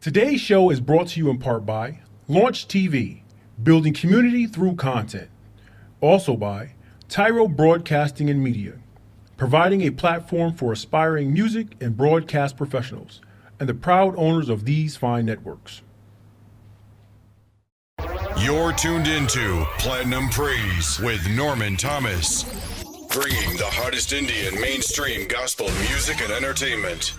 Today's show is brought to you in part by Launch TV, building community through content. Also by Tyro Broadcasting and Media, providing a platform for aspiring music and broadcast professionals, and the proud owners of these fine networks. You're tuned into Platinum Praise with Norman Thomas, bringing the hottest indie and mainstream gospel music and entertainment.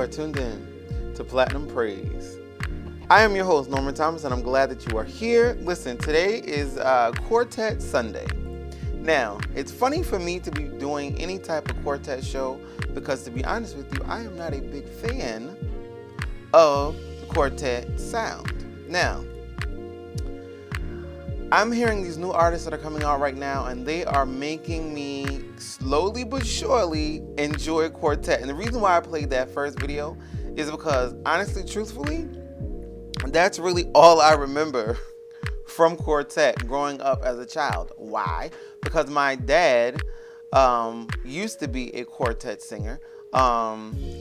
Tuned in to Platinum Praise. I am your host, Norman Thomas, and I'm glad that you are here. Listen, today is Quartet Sunday. Now, it's funny for me to be doing any type of quartet show because, to be honest with you, I am not a big fan of the quartet sound. Now, I'm hearing these new artists that are coming out right now, and they are making me slowly but surely enjoy quartet. And the reason why I played that first video is because, honestly, truthfully, that's really all I remember from quartet growing up as a child. Why? Because my dad used to be a quartet singer.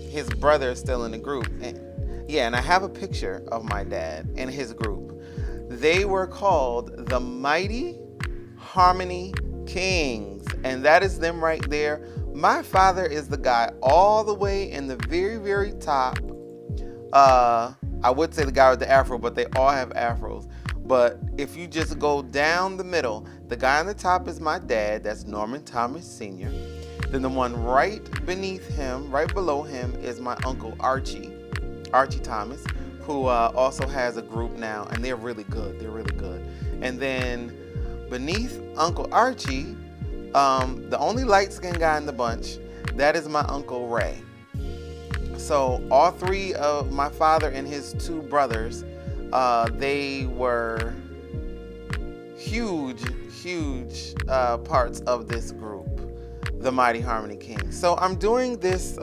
His brother is still in the group. And I have a picture of my dad and his group. They were called the Mighty Harmony Kings, and that is them right there. My father is the guy all the way in the very, very top. I would say the guy with the afro, but they all have afros. But if you just go down the middle, the guy on the top is my dad. That's Norman Thomas Sr. Then the one right beneath him, right below him, is my uncle Archie Thomas, who also has a group now, and they're really good. And then beneath Uncle Archie, the only light-skinned guy in the bunch, that is my Uncle Ray. So all three of my father and his two brothers, they were huge parts of this group, the Mighty Harmony Kings. So I'm doing this...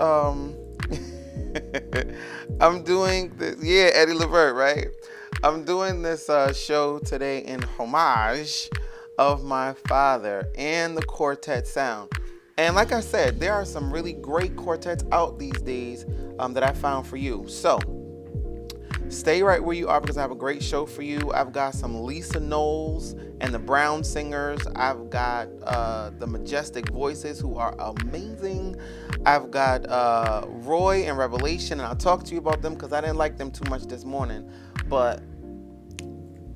Eddie Levert, right? I'm doing this show today in homage of my father and the quartet sound. And like I said, there are some really great quartets out these days that I found for you. So stay right where you are because I have a great show for you. I've got some Lisa Knowles and the Brown Singers. I've got the Majestic Voices, who are amazing. I've got Roy and Revelation, and I'll talk to you about them because I didn't like them too much this morning. But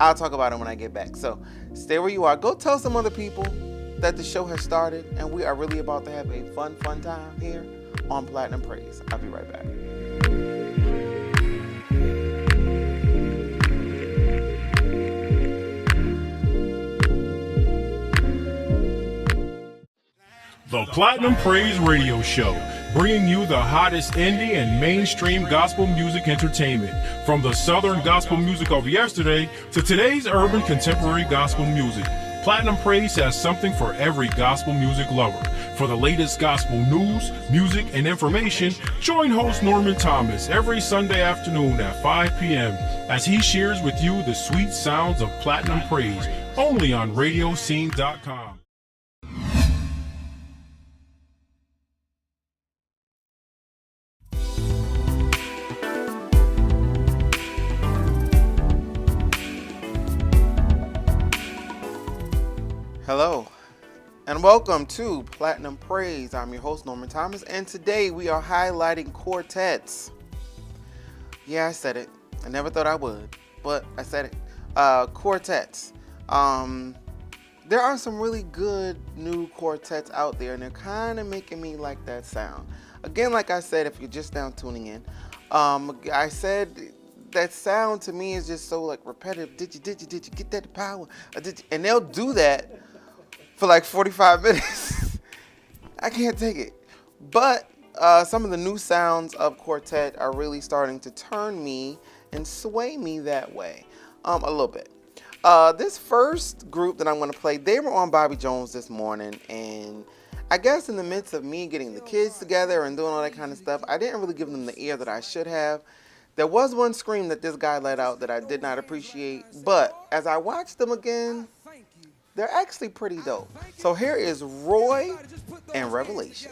I'll talk about them when I get back. So stay where you are. Go tell some other people that the show has started, and we are really about to have a fun time here on Platinum Praise. I'll be right back. The Platinum Praise Radio Show, bringing you the hottest indie and mainstream gospel music entertainment, from the southern gospel music of yesterday to today's urban contemporary gospel music. Platinum Praise has something for every gospel music lover. For the latest gospel news, music, and information, join host Norman Thomas every Sunday afternoon at 5 p.m. as he shares with you the sweet sounds of Platinum Praise, only on radioscene.com. Hello, And welcome to Platinum Praise. I'm your host, Norman Thomas, and today we are highlighting quartets. Yeah, I said it. I never thought I would, but I said it. Quartets. There are some really good new quartets out there, and they're kind of making me like that sound. Again, like I said, if you're just now tuning in, I said that sound to me is just so like repetitive. Did you get that power? And they'll do that for like 45 minutes. I can't take it. But some of the new sounds of quartet are really starting to turn me and sway me that way a little bit. This first group that I'm going to play, they were on Bobby Jones this morning, and I guess in the midst of me getting the kids together and doing all that kind of stuff, I didn't really give them the ear that I should have. There was one scream that this guy let out that I did not appreciate, but as I watched them again, they're actually pretty dope. So here is Roy and Revelation.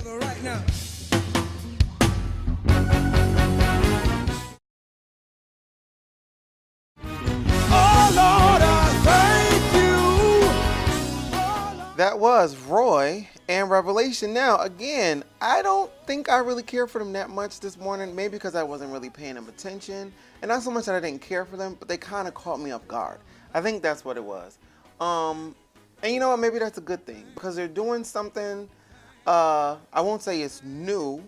That was Roy and Revelation. Now, again, I don't think I really care for them that much this morning. Maybe because I wasn't really paying them attention. And not so much that I didn't care for them, but they kind of caught me off guard. I think that's what it was. And you know what? Maybe that's a good thing. Because they're doing something, I won't say it's new.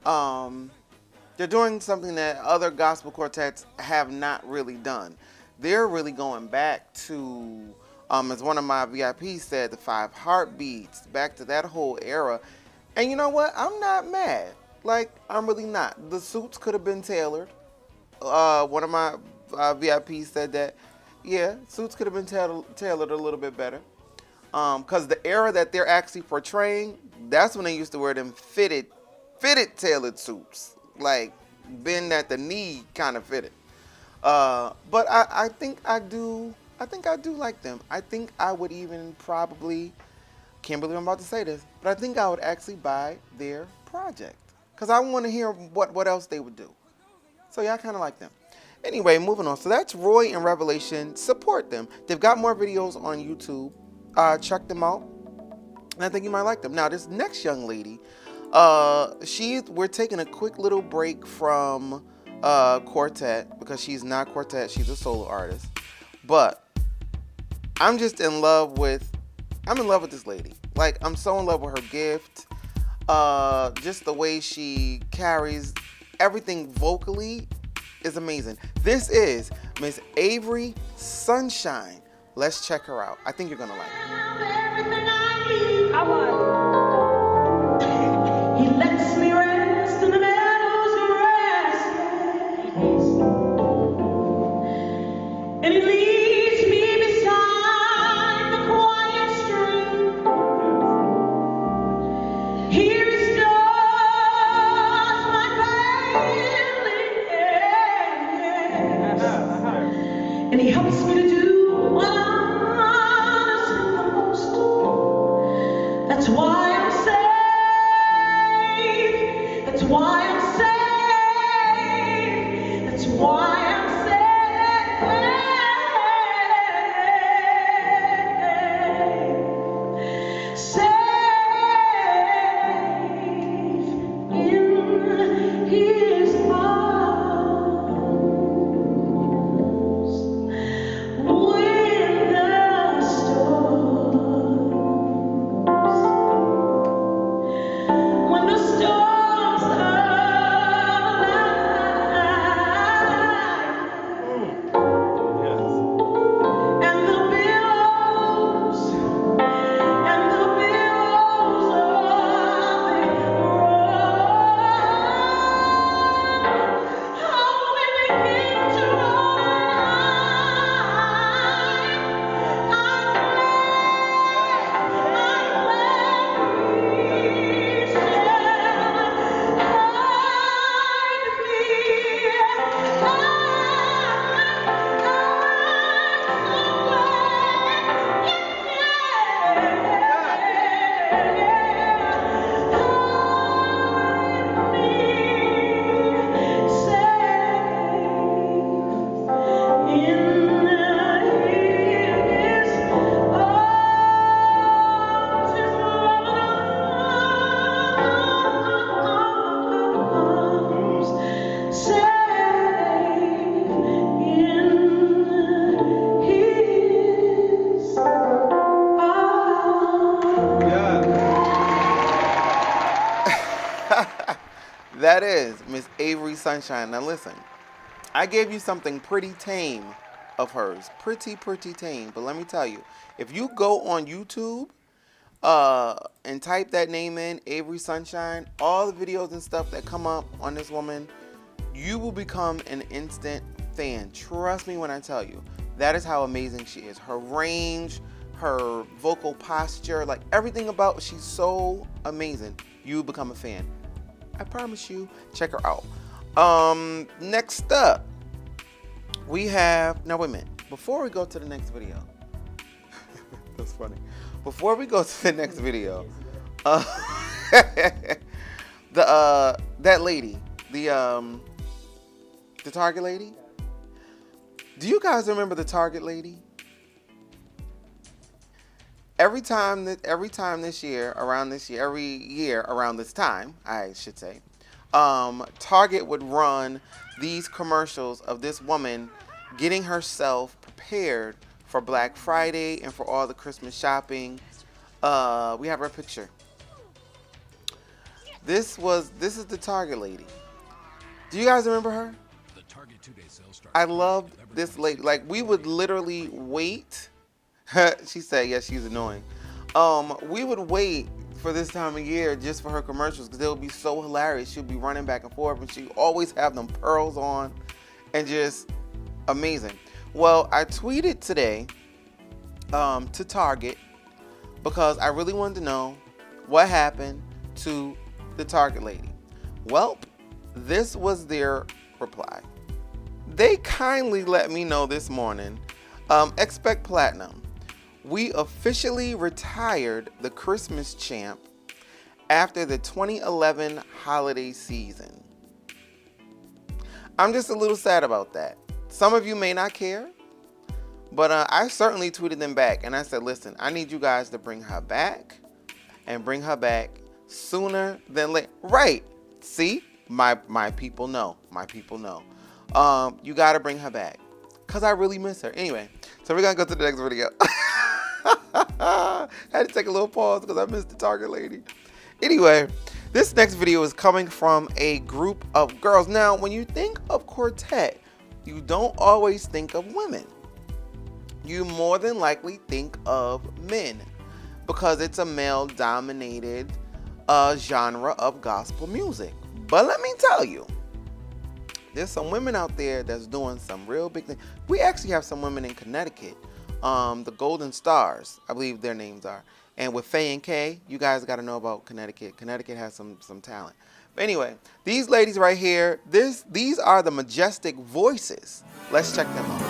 They're doing something that other gospel quartets have not really done. They're really going back to, as one of my VIPs said, the 5 heartbeats, back to that whole era. And you know what? I'm not mad. Like, I'm really not. The suits could have been tailored. One of my VIPs said that, yeah, suits could have been tailored a little bit better. Because the era that they're actually portraying, that's when they used to wear them fitted tailored suits. Like, bend at the knee kind of fitted. But I think I do like them. I think I would even probably, can't believe I'm about to say this, but I think I would actually buy their project. Because I want to hear what else they would do. So yeah, I kind of like them. Anyway, moving on. So that's Roy and Revelation. Support them. They've got more videos on YouTube. Check them out. And I think you might like them. Now, this next young lady, we're taking a quick little break from quartet because she's not quartet. She's a solo artist. But I'm just in love with this lady. Like, I'm so in love with her gift. Just the way she carries everything vocally is amazing. This is Miss Avery Sunshine. Let's check her out. I think you're gonna like her. He lets me rest in the meadows of grass, and he leads me beside the quiet stream. He restores my failing hands, and he helps me to do what I'm supposed to. That's why I'm saved. That's why I'm saved. That's why I'm saved. Saved in his arms when the storms are That is Miss Avery Sunshine. Now listen, I gave you something pretty tame of hers. Pretty tame. But let me tell you, if you go on YouTube and type that name in, Avery Sunshine, all the videos and stuff that come up on this woman, you will become an instant fan. Trust me when I tell you. That is how amazing she is. Her range, her vocal posture, like everything about, she's so amazing. You become a fan. I promise you. Check her out. Next up, we have, now wait a minute. Before we go to the next video, that's funny. Before we go to the next video, that lady, the Target lady. Do you guys remember the Target lady? Every year around this time, I should say, Target would run these commercials of this woman getting herself prepared for Black Friday and for all the Christmas shopping. We have her picture. This is the Target lady. Do you guys remember her? I love this lady. Like, we would literally wait. She said, yes, she's annoying. We would wait for this time of year just for her commercials because they would be so hilarious. She'd be running back and forth and she always have them pearls on and just amazing. Well, I tweeted today to Target because I really wanted to know what happened to the Target lady. Well, this was their reply. They kindly let me know this morning, expect platinum. We officially retired the Christmas champ after the 2011 holiday season. I'm just a little sad about that. Some of you may not care, but I certainly tweeted them back and I said, listen, I need you guys to bring her back and bring her back sooner than later. Right. See, my people know. My people know. You got to bring her back because I really miss her. Anyway, so we're going to go to the next video. Had to take a little pause because I missed the Target lady. Anyway, this next video is coming from a group of girls. Now, when you think of quartet, you don't always think of women. You more than likely think of men because it's a male-dominated genre of gospel music. But let me tell you, there's some women out there that's doing some real big things. We actually have some women in Connecticut. The Golden Stars, I believe their names are. And with Faye and Kay, you guys got to know about Connecticut. Connecticut has some talent. But anyway, these ladies right here, these are the Majestic Voices. Let's check them out.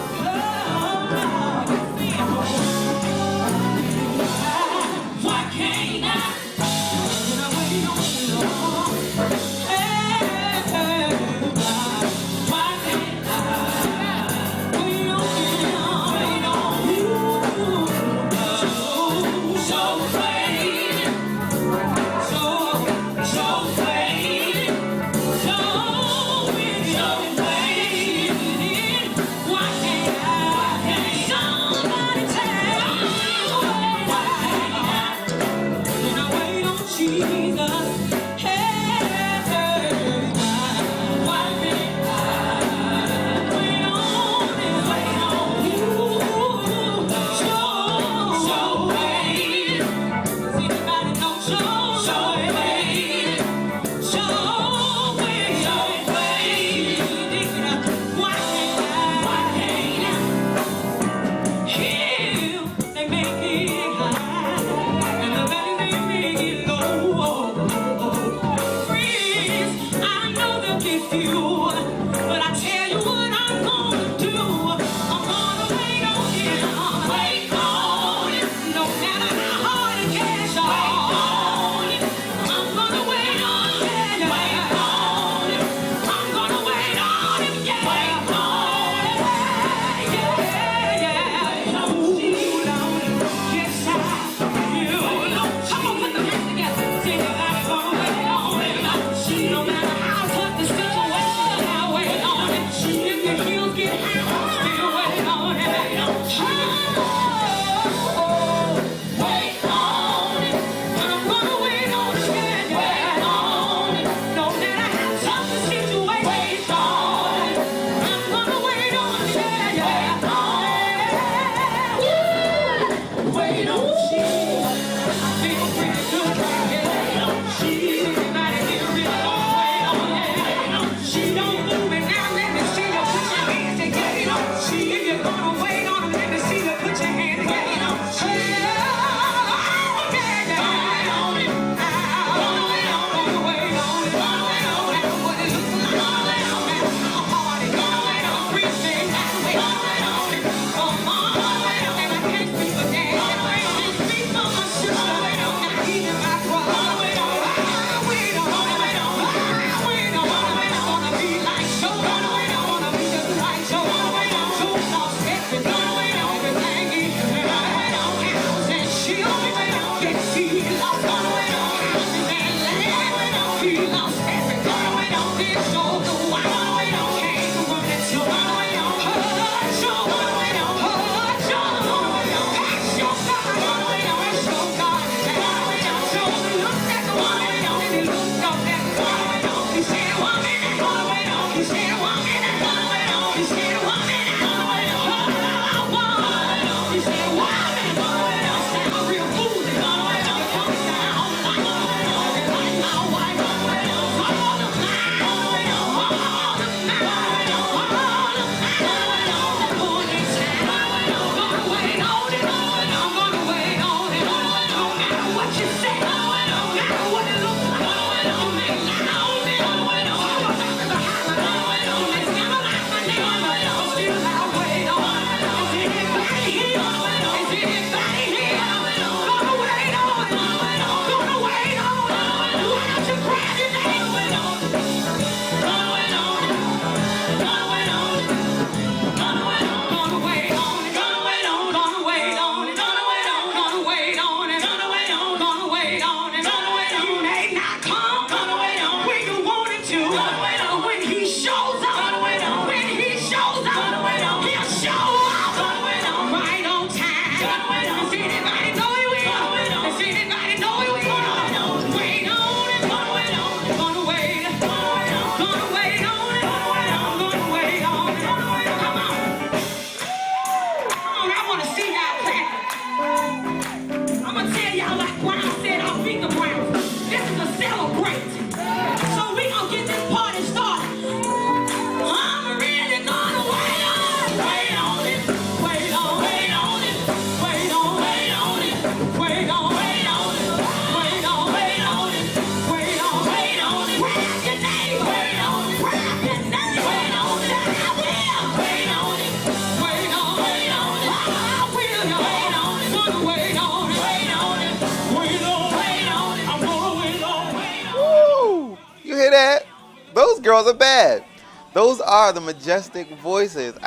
hear that? Those girls are bad. Those are the Majestic Voices. When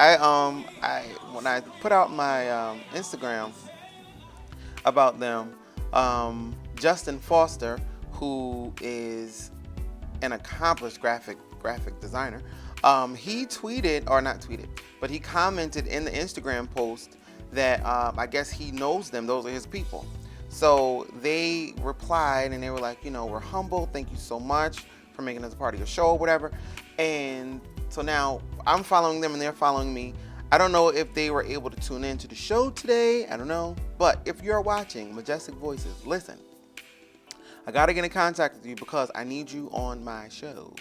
I put out my Instagram about them, Justin Foster, who is an accomplished graphic designer, he tweeted, or not tweeted, but he commented in the Instagram post that I guess he knows them. Those are his people. So they replied and they were like, we're humble. Thank you so much for making us a part of your show or whatever. And so now I'm following them and they're following me. I don't know if they were able to tune in to the show today. I don't know. But if you're watching Majestic Voices, listen. I got to get in contact with you because I need you on my show.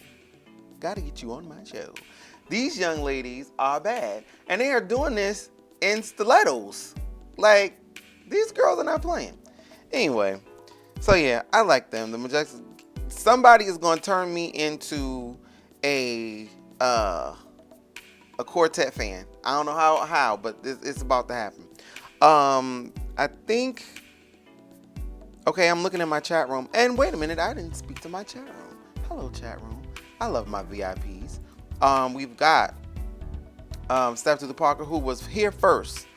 Got to get you on my show. These young ladies are bad. And they are doing this in stilettos. Like, these girls are not playing. Anyway, so yeah, I like them. The Majestic. Somebody is going to turn me into a quartet fan. I don't know how, but it's about to happen. I think. Okay, I'm looking at my chat room, and wait a minute, I didn't speak to my chat room. Hello, chat room. I love my VIPs. We've got Steph to the Parker, who was here first,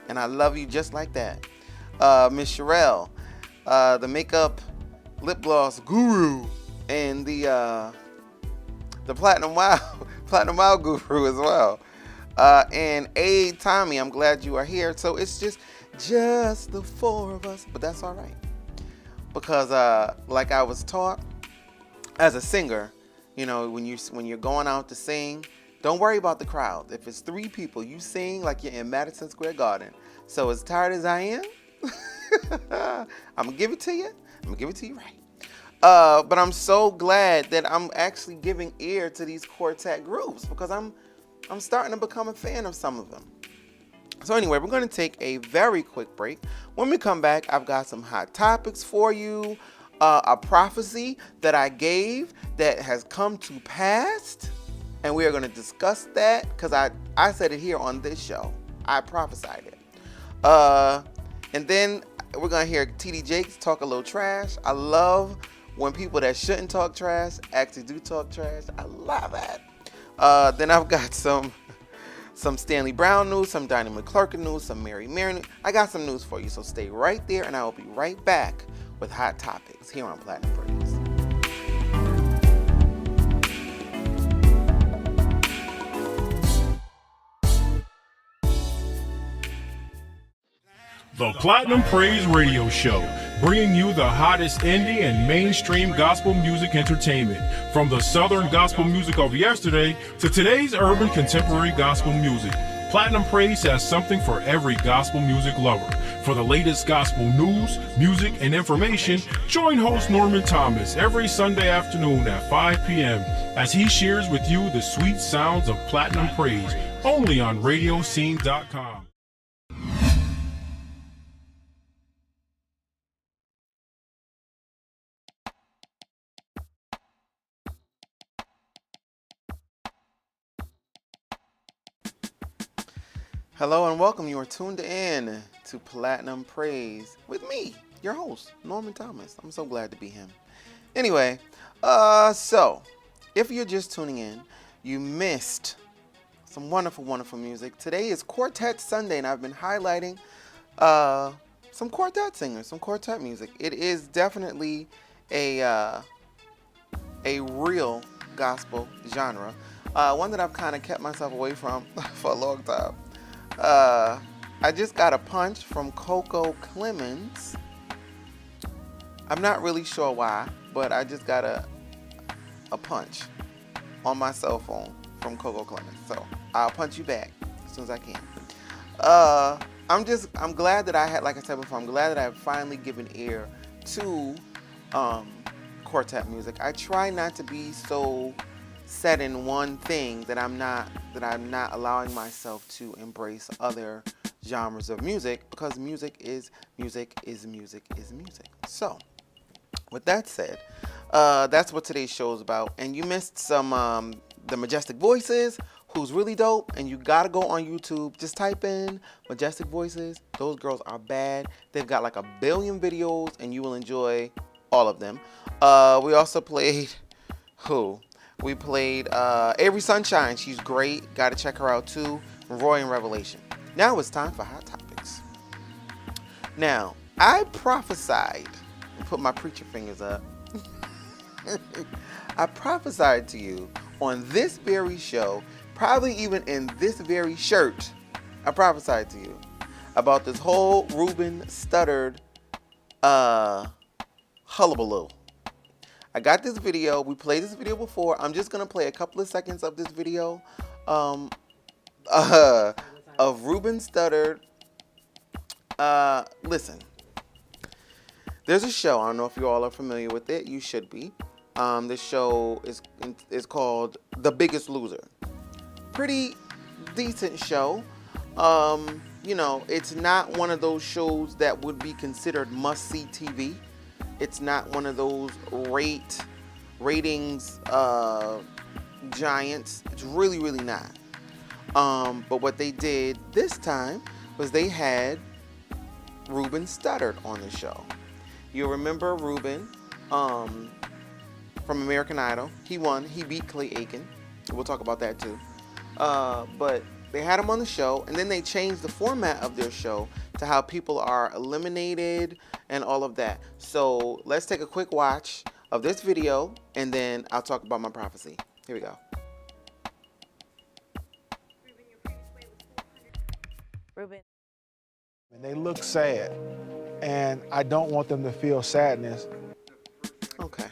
and I love you just like that. Miss Sherelle, the makeup lip gloss guru, and the platinum wow guru as well. And Tommy, I'm glad you are here. So it's just the four of us, but that's all right. Because like I was taught as a singer, when you're going out to sing, don't worry about the crowd. If it's 3 people, you sing like you're in Madison Square Garden. So as tired as I am, I'm gonna give it to you. I'm gonna give it to you right. But I'm so glad that I'm actually giving ear to these quartet groups because I'm starting to become a fan of some of them. So anyway, we're going to take a very quick break. When we come back, I've got some hot topics for you, a prophecy that I gave that has come to pass, and we are going to discuss that because I said it here on this show. I prophesied it. And then we're going to hear TD Jakes talk a little trash. I love when people that shouldn't talk trash actually do talk trash. I love that. Then I've got some Stanley Brown news, some Dinah McClurkin news, some Mary news. I got some news for you, so stay right there, and I will be right back with hot topics here on Platinum Praise. The Platinum Praise Radio Show, bringing you the hottest indie and mainstream gospel music entertainment, from the Southern gospel music of yesterday to today's urban contemporary gospel music. Platinum Praise has something for every gospel music lover. For the latest gospel news, music, and information, join host Norman Thomas every Sunday afternoon at 5 p.m. as he shares with you the sweet sounds of Platinum Praise, only on radioscene.com. Hello and welcome. You are tuned in to Platinum Praise with me, your host, Norman Thomas. I'm so glad to be him. Anyway, so if you're just tuning in, you missed some wonderful, wonderful music. Today is Quartet Sunday, and I've been highlighting some quartet singers, some quartet music. It is definitely a real gospel genre, one that I've kind of kept myself away from for a long time. I just got a punch from Coco Clemens. I'm not really sure why, but I just got a punch on my cell phone from Coco Clemens. So I'll punch you back as soon as I can. I'm glad that I had, like I said before, I'm glad that I have finally given ear to quartet music. I try not to be so set in one thing that I'm not allowing myself to embrace other genres of music, because music is music is music is music. So with that said, that's what today's show is about. And you missed some the Majestic Voices, who's really dope, and you gotta go on YouTube, just type in Majestic Voices. Those girls are bad. They've got like 1 billion videos and you will enjoy all of them. We also played Who? We played Avery Sunshine. She's great. Got to check her out too. Roy and Revelation. Now it's time for Hot Topics. Now, I prophesied, put my preacher fingers up. I prophesied to you on this very show, probably even in this very shirt, I prophesied to you about this whole Ruben Studdard hullabaloo. I got this video. We played this video before. I'm just going to play a couple of seconds of this video of Ruben Studdard. Listen, there's a show. I don't know if you all are familiar with it. You should be. This show is called The Biggest Loser. Pretty decent show. You know, it's not one of those shows that would be considered must-see TV. It's not one of those ratings giants. It's really, really not. But what they did this time was they had Ruben Studdard on the show. You'll remember Ruben from American Idol. He won. He beat Clay Aiken. We'll talk about that too. But they had him on the show, and then they changed the format of their show to how people are eliminated and all of that. So let's take a quick watch of this video, and then I'll talk about my prophecy. Here we go. Ruben. And they look sad, and I don't want them to feel sadness. Okay.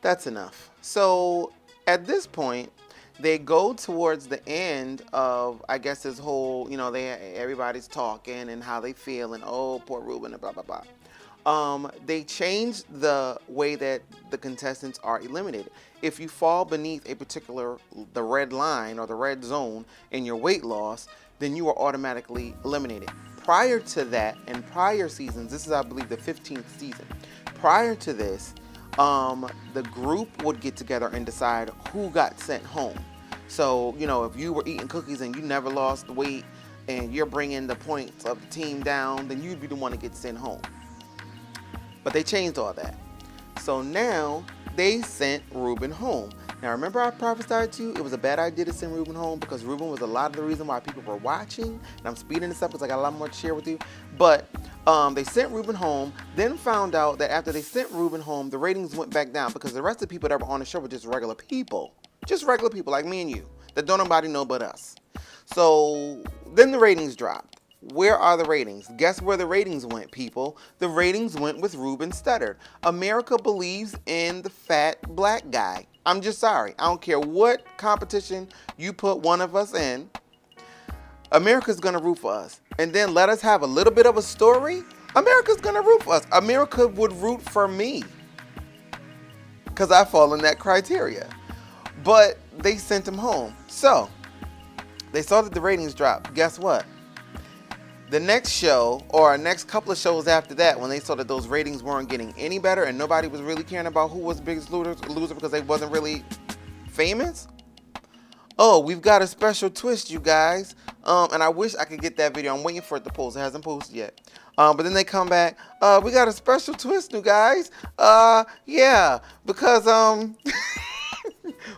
That's enough. So at this point, they go towards the end of, I guess, this whole, you know, everybody's talking and how they feel and, oh, poor Ruben and blah, blah, blah. They changed the way that the contestants are eliminated. If you fall beneath the red line or the red zone in your weight loss, then you are automatically eliminated. Prior to that, and prior seasons, this is, I believe, the 15th season. Prior to this, the group would get together and decide who got sent home. So, you know, if you were eating cookies and you never lost weight and you're bringing the points of the team down, then you'd be the one to get sent home. But they changed all that. So now they sent Ruben home. Now, remember I prophesied to you it was a bad idea to send Ruben home because Ruben was a lot of the reason why people were watching. And I'm speeding this up because I got a lot more to share with you. But they sent Ruben home, then found out that after they sent Ruben home, the ratings went back down because the rest of the people that were on the show were just regular people. Just regular people like me and you that don't nobody know but us. So then the ratings dropped. Where are the ratings? Guess where the ratings went, people? The ratings went with Ruben Studdard. America believes in the fat black guy. I'm just sorry. I don't care what competition you put one of us in. America's going to root for us. And then let us have a little bit of a story. America's going to root for us. America would root for me because I fall in that criteria. But they sent him home. So they saw that the ratings dropped. Guess what? The next show, or next couple of shows after that, when they saw that those ratings weren't getting any better and nobody was really caring about who was the biggest loser because they wasn't really famous. Oh, we've got a special twist, you guys. And I wish I could get that video. I'm waiting for it to post. It hasn't posted yet. But then they come back. We got a special twist, you guys. Yeah, because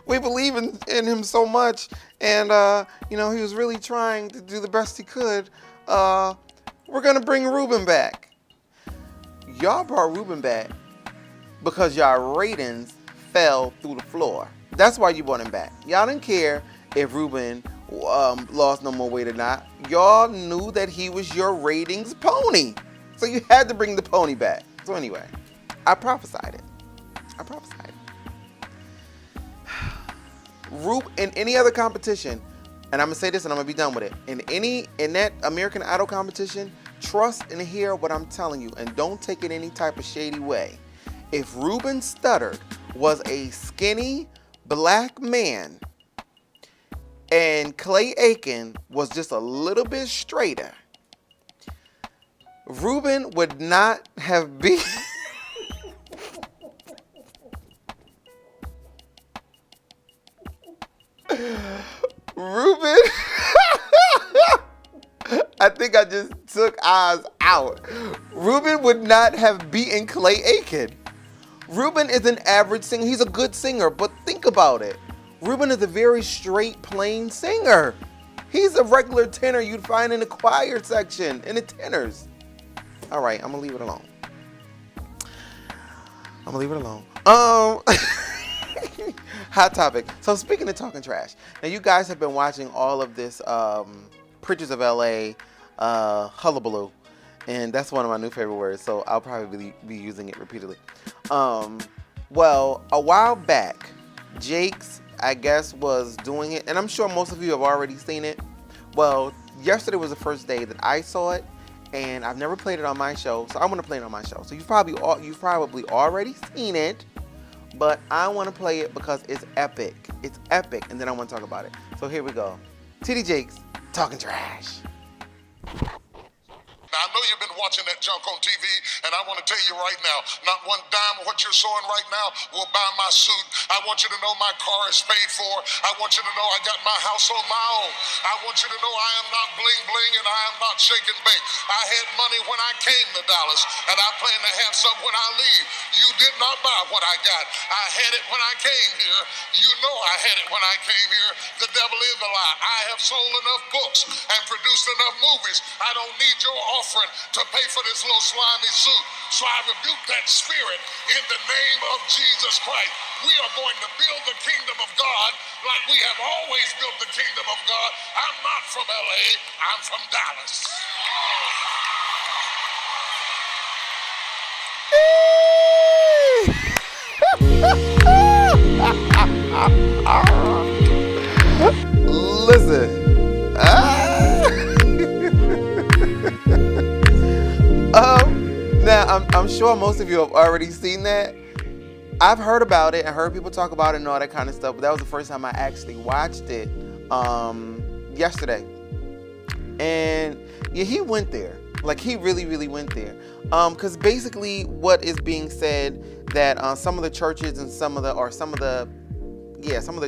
we believe in him so much, and you know, he was really trying to do the best he could. We're gonna bring Ruben back. Y'all brought Ruben back because y'all ratings fell through the floor. That's why you brought him back. Y'all didn't care if Ruben lost no more weight or not. Y'all knew that he was your ratings pony, so you had to bring the pony back. So anyway, I prophesied it. I prophesied it. In any other competition, and I'm gonna say this and I'm gonna be done with it. In that American Idol competition, trust and hear what I'm telling you, and don't take it any type of shady way. If Ruben Studdard was a skinny black man and Clay Aiken was just a little bit straighter, Ruben would not have been. Ruben, I think I just took eyes out. Ruben would not have beaten Clay Aiken, Ruben is an average singer. He's a good singer, but think about it. Ruben is a very straight, plain singer. He's a regular tenor you'd find in the choir section, in the tenors. All right, I'm gonna leave it alone. Hot topic. So speaking of talking trash, now you guys have been watching all of this Preachers of LA hullabaloo, and that's one of my new favorite words, so I'll probably be using it repeatedly. Well, a while back, Jake's, I guess, was doing it, and I'm sure most of you have already seen it. Well, yesterday was the first day that I saw it, and I've never played it on my show, so I'm going to play it on my show. So you've probably already seen it, but I want to play it because it's epic. It's epic, and then I want to talk about it. So here we go. TD Jakes, talking trash. Now, I know you've been watching that junk on TV, and I want to tell you right now, not one dime of what you're showing right now will buy my suit. I want you to know my car is paid for. I want you to know I got my house on my own. I want you to know I am not bling bling and I am not shake and bake. I had money when I came to Dallas, and I plan to have some when I leave. You did not buy what I got. I had it when I came here. You know I had it when I came here. The devil is a lie. I have sold enough books and produced enough movies. I don't need your offering to pay for this little slimy suit. So I rebuke that spirit in the name of Jesus Christ. We are going to build the kingdom of God like we have always built the kingdom of God. I'm not from LA, I'm from Dallas. Listen. Now, I'm sure most of you have already seen that. I've heard about it and heard people talk about it and all that kind of stuff, but that was the first time I actually watched it yesterday. And yeah, he went there. Like, he really, really went there. Because basically what is being said that some of the churches and some of the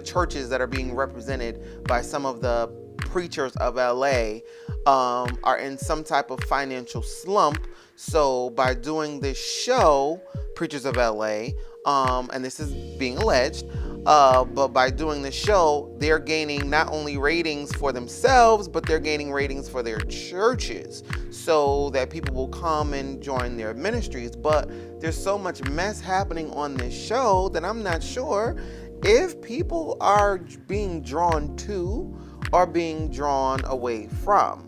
churches that are being represented by some of the preachers of LA are in some type of financial slump. So by doing this show, Preachers of LA, and this is being alleged, but by doing this show, they're gaining not only ratings for themselves, but they're gaining ratings for their churches so that people will come and join their ministries. But there's so much mess happening on this show that I'm not sure if people are being drawn to or being drawn away from.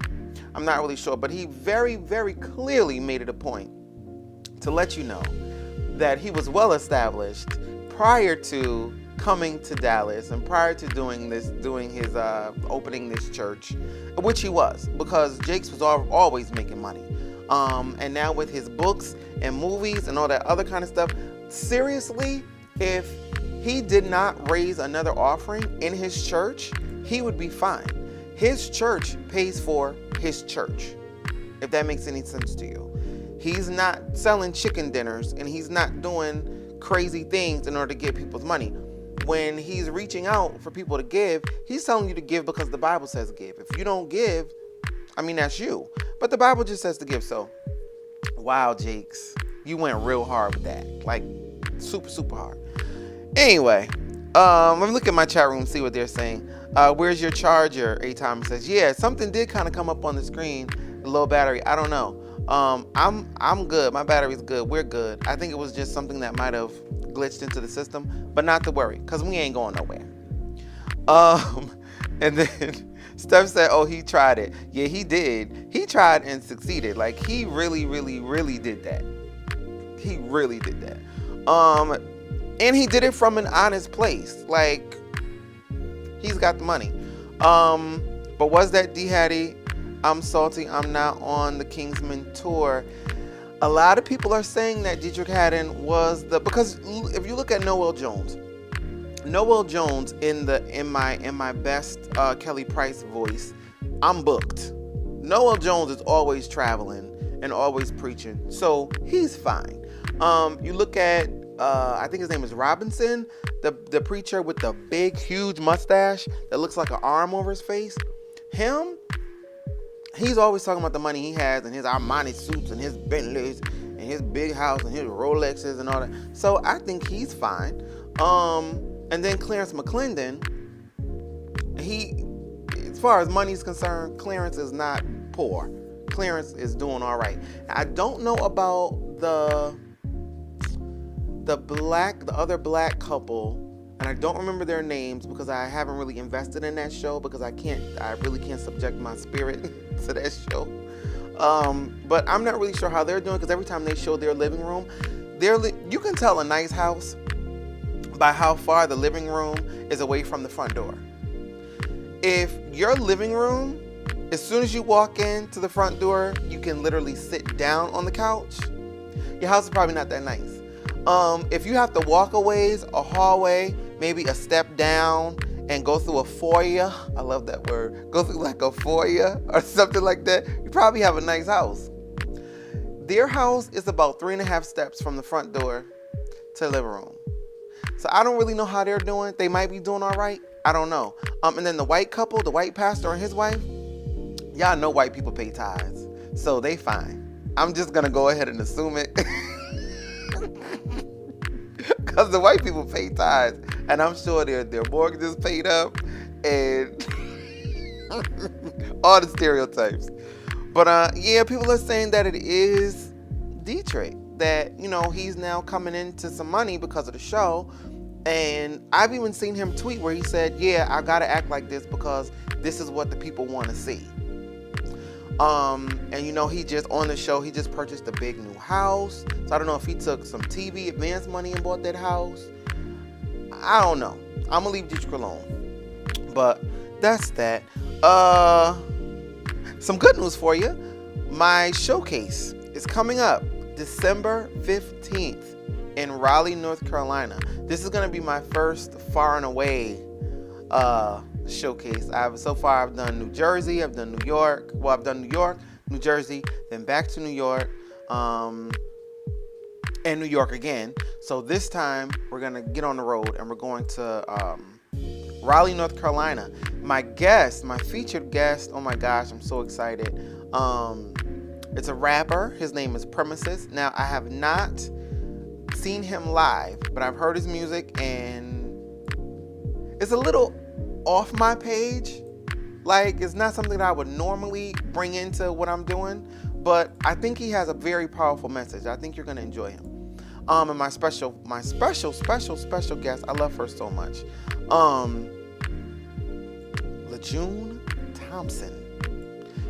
I'm not really sure, but he very, very clearly made it a point to let you know that he was well established prior to coming to Dallas and prior to doing his opening this church, which he was, because Jakes was always making money. And now with his books and movies and all that other kind of stuff, seriously, if he did not raise another offering in his church, he would be fine. His church pays for his church, if that makes any sense to you. He's not selling chicken dinners and he's not doing crazy things in order to get people's money. When he's reaching out for people to give, he's telling you to give because the Bible says give. If you don't give, I mean, that's you. But the Bible just says to give. So, wow, Jakes, you went real hard with that. Like, super, super hard. Anyway, let me look at my chat room, see what they're saying. Where's your charger? A-Time says, yeah, something did kind of come up on the screen. The low battery. I don't know. I'm good. My battery's good. We're good. I think it was just something that might have glitched into the system, but not to worry, because we ain't going nowhere. And then Steph said, oh, he tried it. Yeah, he did. He tried and succeeded. Like, he really, really, really did that. He really did that. And he did it from an honest place. Like, he's got the money. But was that D Hattie? I'm salty I'm not on the Kingsman tour. A lot of people are saying that Dietrich Haddon was because if you look at Noel Jones in my best Kelly Price voice, I'm booked. Noel Jones is always traveling and always preaching, so he's fine. You look at I think his name is Robinson, the preacher with the big, huge mustache that looks like an arm over his face. He's always talking about the money he has and his Armani suits and his Bentleys and and his big house and his Rolexes and all that. So I think he's fine. And then Clarence McClendon, he, as far as money's concerned, Clarence is not poor. Clarence is doing all right. I don't know about the other black couple, and I don't remember their names because I haven't really invested in that show because I really can't subject my spirit to that show. But I'm not really sure how they're doing because every time they show their living room, you can tell a nice house by how far the living room is away from the front door. If your living room, as soon as you walk into the front door, you can literally sit down on the couch, your house is probably not that nice. If you have to walk a ways, a hallway, maybe a step down, and go through a foyer, I love that word, go through like a foyer or something like that, you probably have a nice house. Their house is about 3.5 steps from the front door to the living room. So I don't really know how they're doing. They might be doing all right. I don't know. And then the white couple, the white pastor and his wife, y'all know white people pay tithes, so they fine. I'm just gonna go ahead and assume it. Because the white people pay tithes, and I'm sure their mortgages paid up, and all the stereotypes. But yeah, people are saying that it is Dietrich, that, you know, he's now coming into some money because of the show. And I've even seen him tweet where he said, yeah, I gotta act like this because this is what the people want to see. And you know, he just on the show, he just purchased a big new house. So I don't know if he took some TV advance money and bought that house. I don't know. I'm gonna leave Dietrich alone. But that's that. Some good news for you. My showcase is coming up December 15th in Raleigh, North Carolina. This is gonna be my first far and away showcase. So far I've done New Jersey, I've done New York. Well, I've done New York, New Jersey, then back to New York, and New York again. So this time we're gonna get on the road and we're going to Raleigh, North Carolina. My featured guest, oh my gosh, I'm so excited. It's a rapper. His name is Premises. Now, I have not seen him live, but I've heard his music and it's a little off my page. Like, it's not something that I would normally bring into what I'm doing, but I think he has a very powerful message. I think you're gonna enjoy him. And my special guest, I love her so much. LaJune Thompson.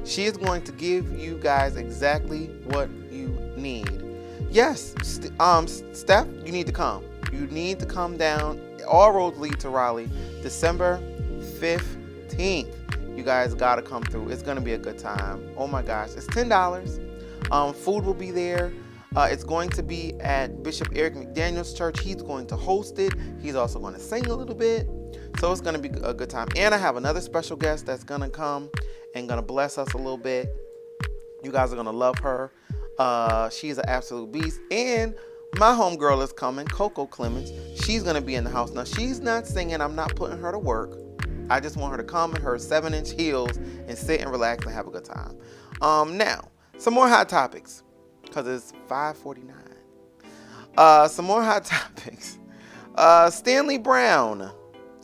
She is going to give you guys exactly what you need. Yes, Steph, you need to come. You need to come down. All roads lead to Raleigh, December 15th. You guys gotta come through. It's gonna be a good time. Oh my gosh, it's $10. Food will be there. It's going to be at Bishop Eric McDaniel's church. He's going to host it. He's also going to sing a little bit. So it's going to be a good time. And I have another special guest that's going to come and going to bless us a little bit. You guys are going to love her. She's an absolute beast. And my homegirl is coming, Coco Clemens. She's going to be in the house. Now, she's not singing. I'm not putting her to work. I just want her to come in her 7-inch heels and sit and relax and have a good time. Now, some more hot topics, because it's 5:49. Some more hot topics. Stanley Brown.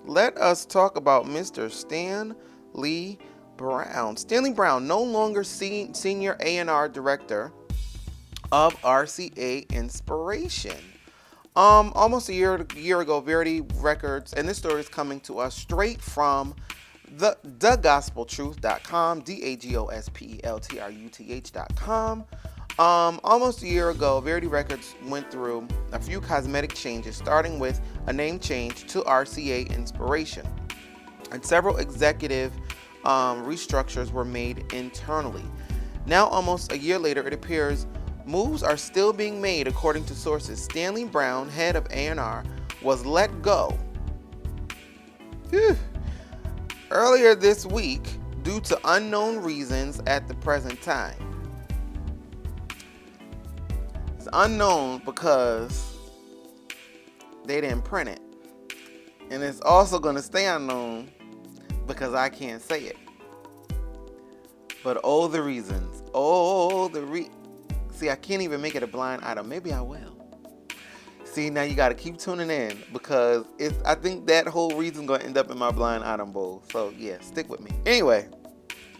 Let us talk about Mr. Stanley Brown. Stanley Brown, no longer senior A&R director of RCA Inspiration. Almost a year ago, Verity Records, and this story is coming to us straight from thegospeltruth.com, DAGOSPELTRUTH.com. Almost a year ago, Verity Records went through a few cosmetic changes, starting with a name change to RCA Inspiration. And several executive restructures were made internally. Now, almost a year later, it appears moves are still being made according to sources. Stanley Brown, head of A&R, was let go earlier this week due to unknown reasons at the present time. It's unknown because they didn't print it. And it's also going to stay unknown because I can't say it. But the reasons. See, I can't even make it a blind item. Maybe I will. See, now you got to keep tuning in because I think that whole reason going to end up in my blind item bowl. So, yeah, stick with me. Anyway,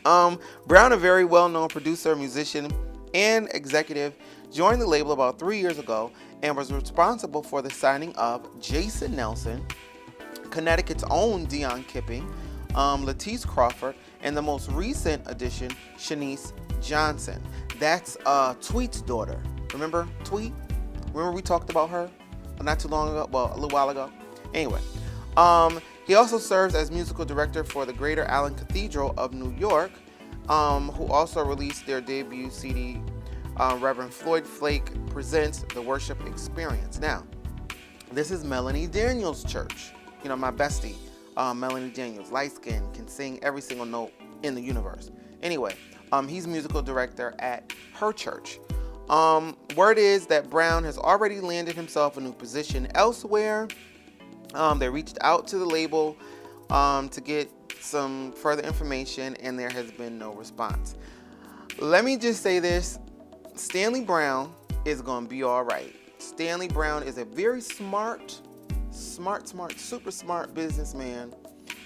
Brown, a very well-known producer, musician, and executive, joined the label about 3 years ago and was responsible for the signing of Jason Nelson, Connecticut's own Dion Kipping, Latisse Crawford, and the most recent addition, Shanice Johnson. That's Tweet's daughter. Remember Tweet? Remember we talked about her not too long ago? Well, a little while ago. Anyway, he also serves as musical director for the Greater Allen Cathedral of New York, who also released their debut CD, Reverend Floyd Flake Presents the Worship Experience. Now, this is Melanie Daniels' church. You know, my bestie, Melanie Daniels, light skin, can sing every single note in the universe. Anyway, he's musical director at her church. Word is that Brown has already landed himself a new position elsewhere. They reached out to the label to get some further information, and there has been no response. Let me just say this. Stanley Brown is going to be all right. Stanley Brown is a very smart, super smart businessman.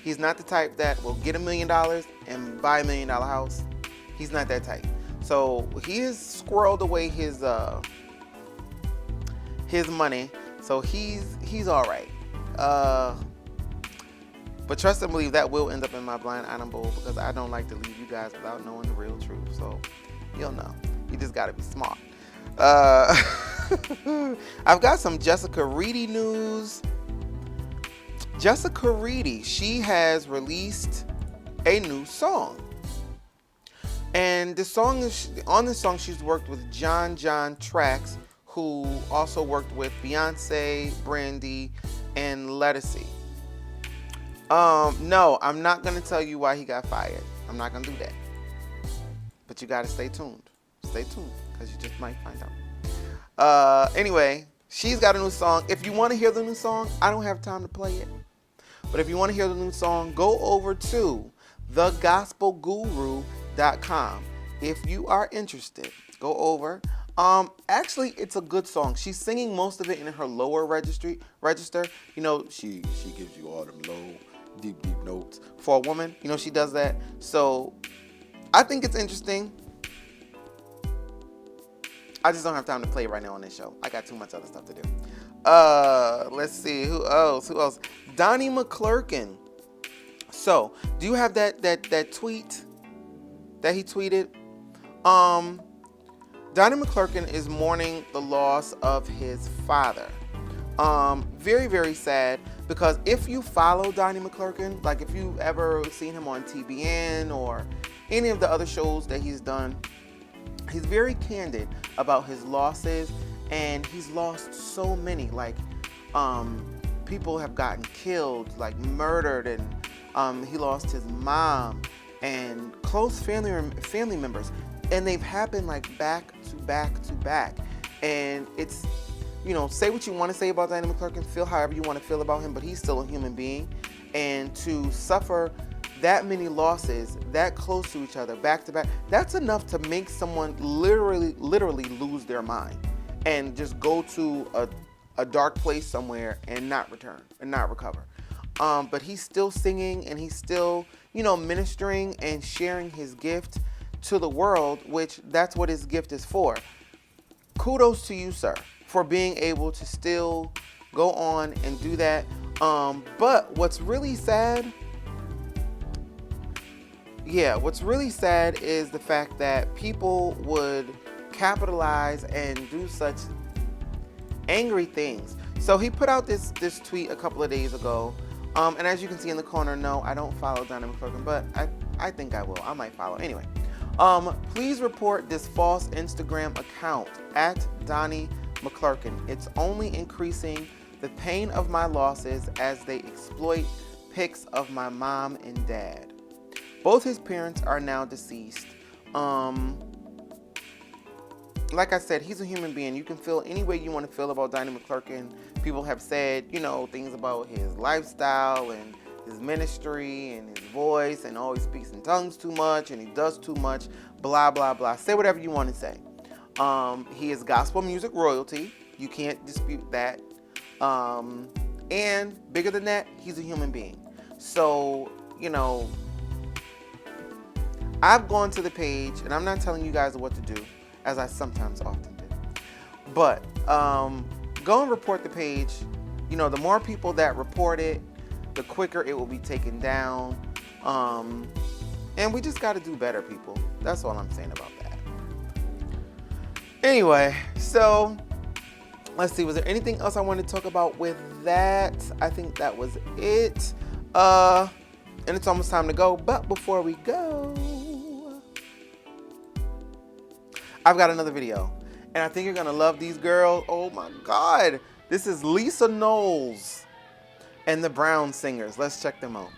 He's not the type that will get $1 million and buy $1 million house. He's not that type. So he has squirreled away his money. So he's all right. But trust and believe that will end up in my blind item bowl because I don't like to leave you guys without knowing the real truth. So you'll know. You just got to be smart. I've got some Jessica Reedy news. Jessica Reedy, she has released a new song. And the song is, on this song, she's worked with John Trax, who also worked with Beyonce, Brandy, and Ledisi. No, I'm not going to tell you why he got fired. I'm not going to do that. But you got to stay tuned. Stay tuned, because you just might find out. Anyway, she's got a new song. If you want to hear the new song, I don't have time to play it. But if you want to hear the new song, go over to thegospelguru.com. If you are interested, go over. Actually, it's a good song. She's singing most of it in her lower register. You know, she gives you all them low, deep notes. For a woman, you know, she does that. So I think it's interesting. I just don't have time to play it right now on this show. I got too much other stuff to do. Let's see. Who else? Donnie McClurkin. So, do you have that tweet that he tweeted? Donnie McClurkin is mourning the loss of his father. Very, very sad, because if you follow Donnie McClurkin, like if you've ever seen him on TBN or any of the other shows that he's done, he's very candid about his losses, and he's lost so many. Like, people have gotten killed, like murdered, and he lost his mom and close family members, and they've happened like back to back. And it's, you know, say what you want to say about Donnie McClurkin, feel however you want to feel about him, but he's still a human being, and to suffer that many losses that close to each other back to back, that's enough to make someone literally lose their mind and just go to a dark place somewhere and not return and not recover. But he's still singing, and he's still, you know, ministering and sharing his gift to the world, which that's what his gift is for. Kudos to you, sir, for being able to still go on and do that. But what's really sad is the fact that people would capitalize and do such angry things. So he put out this tweet a couple of days ago. And as you can see in the corner, no, I don't follow Donnie McClurkin, but I think I will. I might follow. Anyway, please report this false Instagram account at Donnie McClurkin. It's only increasing the pain of my losses as they exploit pics of my mom and dad. Both his parents are now deceased. Like I said, he's a human being. You can feel any way you want to feel about Donnie McClurkin. People have said, you know, things about his lifestyle and his ministry and his voice, and always speaks in tongues too much, and he does too much, blah, blah, blah. Say whatever you want to say. He is gospel music royalty. You can't dispute that. And bigger than that, he's a human being. So, you know, I've gone to the page, and I'm not telling you guys what to do, as I sometimes often do. But go and report the page. You know, the more people that report it, the quicker it will be taken down. And we just got to do better, people. That's all I'm saying about that. Anyway, so let's see. Was there anything else I wanted to talk about with that? I think that was it. And it's almost time to go. But before we go, I've got another video. And I think you're going to love these girls. Oh my God. This is Lisa Knowles and the Brown Singers. Let's check them out.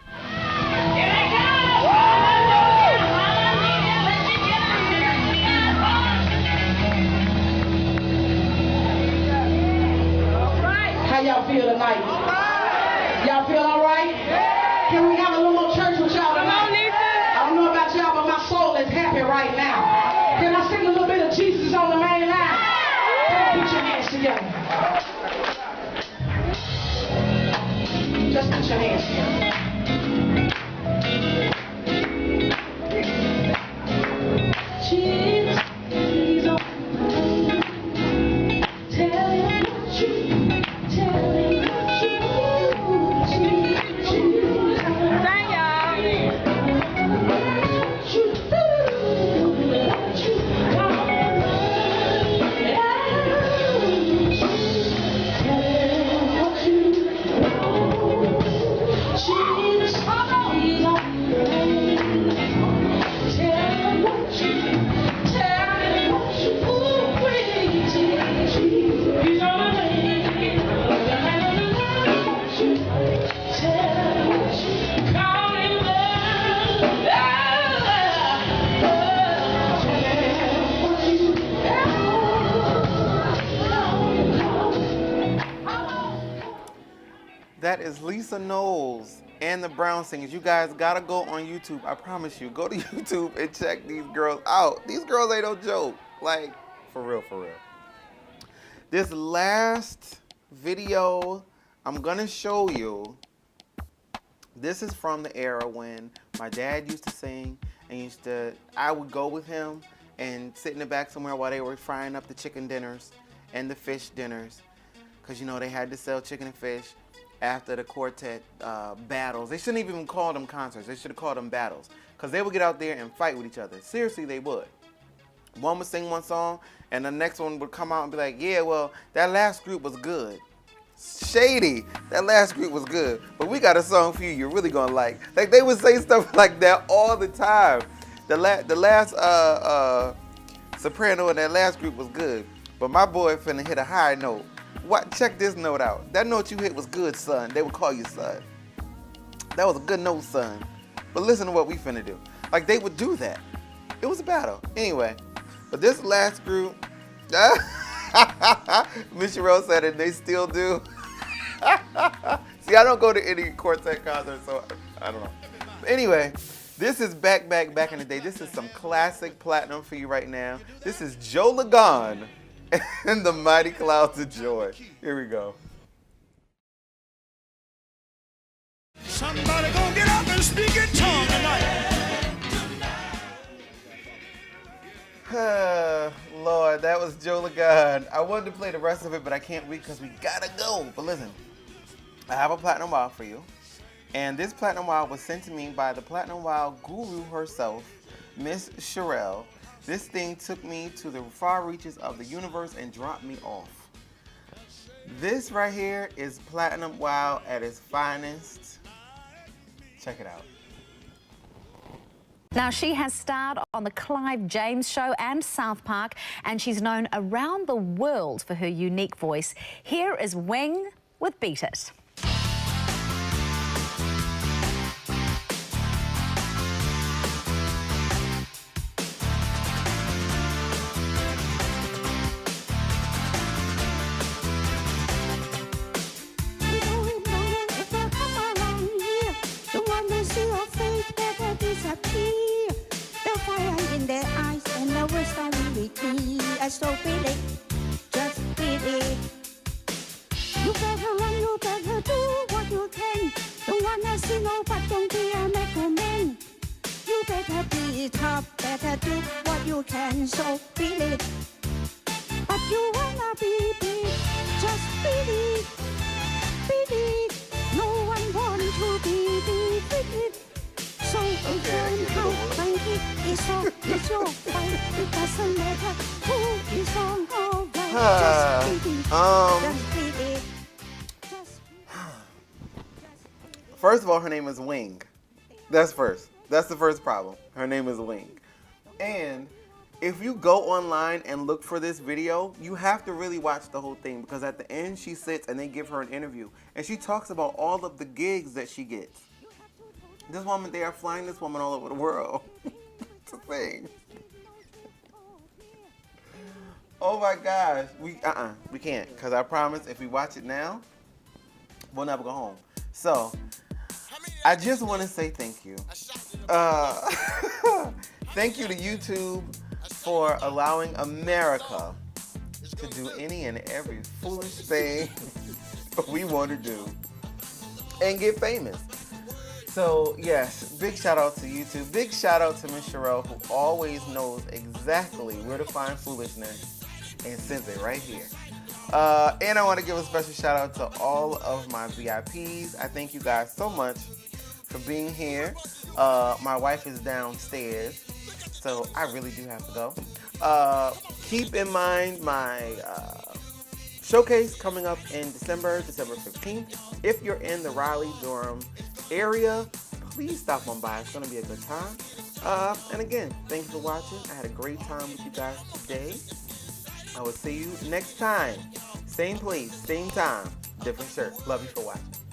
How y'all feel tonight? Y'all feel all right? Can we have a little more church with y'all tonight? I don't know about y'all, but my soul is happy right now. Can I sing a little bit of Jesus on the main line? Come on, put your hands together. Just put your hands together. Jesus, he's on the line. Tell him what you, tell him what you, Jesus. Thank That is Lisa Knowles and the Brown Singers. You guys gotta go on YouTube. I promise you. Go to YouTube and check these girls out. These girls ain't no joke. Like, for real, for real. This last video I'm gonna show you, this is from the era when my dad used to sing and I would go with him and sit in the back somewhere while they were frying up the chicken dinners and the fish dinners. Cause you know, they had to sell chicken and fish after the quartet battles. They shouldn't even call them concerts. They should have called them battles. Because they would get out there and fight with each other. Seriously, they would. One would sing one song, and the next one would come out and be like, yeah, well, that last group was good. Shady. That last group was good. But we got a song for you you're really going to like. Like, they would say stuff like that all the time. The last soprano in that last group was good. But my boy finna hit a high note. What? Check this note out. That note you hit was good, son. They would call you son. That was a good note, son. But listen to what we finna do. Like, they would do that. It was a battle. Anyway, but this last group, Miss Sherelle said it, they still do. See, I don't go to any quartet concerts, so I don't know. But anyway, this is back in the day. This is some classic platinum for you right now. This is Joe Lagon and the Mighty Clouds of Joy. Here we go. Somebody gonna get up and speak in tongues tonight. Lord, that was Joe Lagon. I wanted to play the rest of it, but I can't read because we gotta go. But listen, I have a platinum wow for you. And this platinum wow was sent to me by the platinum wow guru herself, Miss Sherelle. This thing took me to the far reaches of the universe and dropped me off. This right here is platinum wow at its finest. Check it out. Now, she has starred on the Clive James Show and South Park, and she's known around the world for her unique voice. Here is Wing with Beat It. The fire in their eyes and the words are really clear. So know, but don't be a man. You better be tough, better do what you can, so beat it. But you wanna be big, just beat it. Beat it. No one wants to be defeated. So if you how cranky is all it's your fight. It doesn't matter who is wrong or right. Just beat it. Just beat it. First of all, her name is Wing. That's first. That's the first problem. Her name is Wing. And if you go online and look for this video, you have to really watch the whole thing, because at the end she sits and they give her an interview and she talks about all of the gigs that she gets. This woman, they are flying this woman all over the world. It's a thing. Oh my gosh. We can't, because I promise if we watch it now, we'll never go home. So I just want to say thank you. Thank you to YouTube for allowing America to do any and every foolish thing we want to do and get famous. So yes, big shout out to YouTube. Big shout out to Miss Sherelle, who always knows exactly where to find foolishness and sends it right here. And I want to give a special shout out to all of my VIPs. I thank you guys so much for being here. My wife is downstairs, so I really do have to go. Keep in mind my showcase coming up in December 15th. If you're in the Raleigh-Durham area, please stop on by. It's going to be a good time. And again, thank you for watching. I had a great time with you guys today. I will see you next time. Same place, same time, different shirt. Love you for watching.